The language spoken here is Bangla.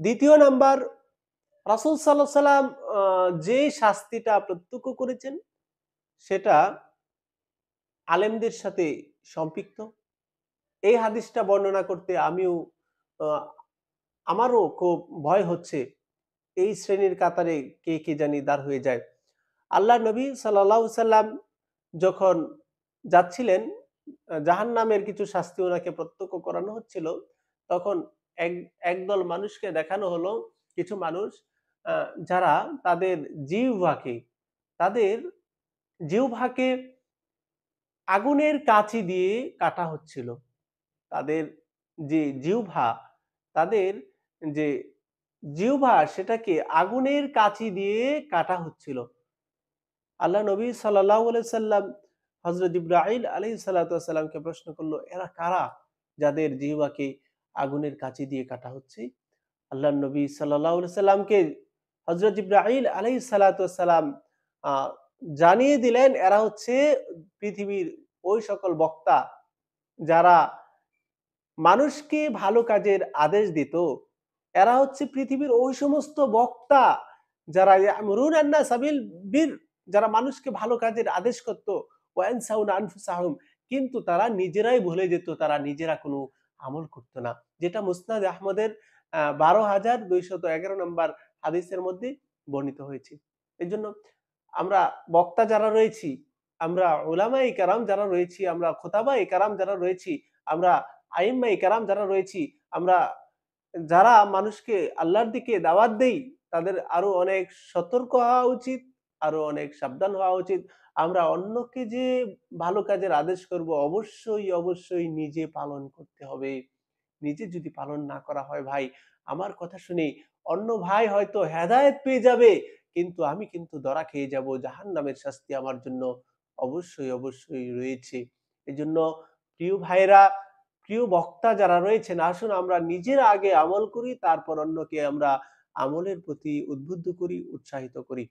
দ্বিতীয় নাম্বার, রাসূল সাল্লাল্লাহু আলাইহি সাল্লাম যে শাস্তিটা প্রত্যক্ষ করেছেন সেটা আলেমদের সাথে সম্পৃক্ত। এই হাদিসটা বর্ণনা করতে আমিও আ আমারও খুব ভয় হচ্ছে। এই শ্রেণীর কাতারে কে জানি দাঁড় হয়ে যায়। আল্লাহর নবী সাল্লাল্লাহু আলাইহি সাল্লাম যখন যাচ্ছিলেন, জাহান্নামের কিছু শাস্তি ওনাকে প্রত্যক্ষ করানো হচ্ছিল, তখন এক একদল মানুষকে দেখানো হলো, কিছু মানুষ আ যারা তাদের জিহ্বাকে তাদের জিহ্বাকে আগুনের কাঁচি দিয়ে কাটা হচ্ছিল। তাদের যে জিহ্বা, তাদের যে জিহ্বা সেটাকে আগুনের কাঁচি দিয়ে কাটা হচ্ছিল। আল্লাহ নবী সাল্লাল্লাহু আলাইহি সাল্লাম হযরত জিবরাইল আলাইহিস সালাতু ওয়াস সালামকে প্রশ্ন করল, "এরা কারা যাদের জিহ্বাকে আগুনের কাঁচি দিয়ে কাটা হচ্ছে?" আল্লাহর নবী সাল্লাল্লাহু আলাইহি সাল্লামকে হযরত জিবরাইল আলাইহিস সালাতু ওয়াস সালাম আ জানিয়ে দিলেন, এরা হচ্ছে পৃথিবীর ওই সকল বক্তা যারা মানুষকে ভালো কাজের আদেশ দিত। এরা হচ্ছে পৃথিবীর ওই সমস্ত বক্তা যারা ইয়ামুরুনা আন-নাসা বিল বির, যারা মানুষকে ভালো কাজের আদেশ করত। ওয়া ইয়ানসাউনা আনফুসাহুম, কিন্তু তারা নিজেরাই ভুলে যেত, তারা নিজেরা কোনো আমল করত না। যেটা মুসনাদ আহমদের ১২,২১১ নম্বর হাদিসের মধ্যে বর্ণিত হয়েছে। এজন্য আমরা বক্তা যারা রয়েছি, আমরা উলামায়ে কেরাম যারা রয়েছি, আমরা খুতাবায়ে কেরাম যারা রয়েছি, আমরা আইম্মায়ে কেরাম যারা রয়েছি, আমরা যারা মানুষকে আল্লাহর দিকে দাওয়াত দেই, তাদের আরো অনেক সতর্ক হওয়া উচিত, আরো অনেক সাবধান হওয়া উচিত। আমরা অন্যকে যে ভালো কাজের আদেশ করব, অবশ্যই নিজে পালন করতে হবে। নিজে যদি পালন না করা হয় ভাই, আমার কথা শুনে অন্য ভাই হয়তো হেদায়েত পেয়ে যাবে, কিন্তু আমি কিন্তু ধরা খেয়ে যাব। জাহান্নামের শাস্তি আমার জন্য অবশ্যই রয়েছে। এজন্য প্রিয় ভাইরা, প্রিয় বক্তা যারা রয়েছেন, আসুন আমরা নিজেরা আগে আমল করি, তারপর অন্যকে আমরা আমলের প্রতি উদ্বুদ্ধ করি, উৎসাহিত করি।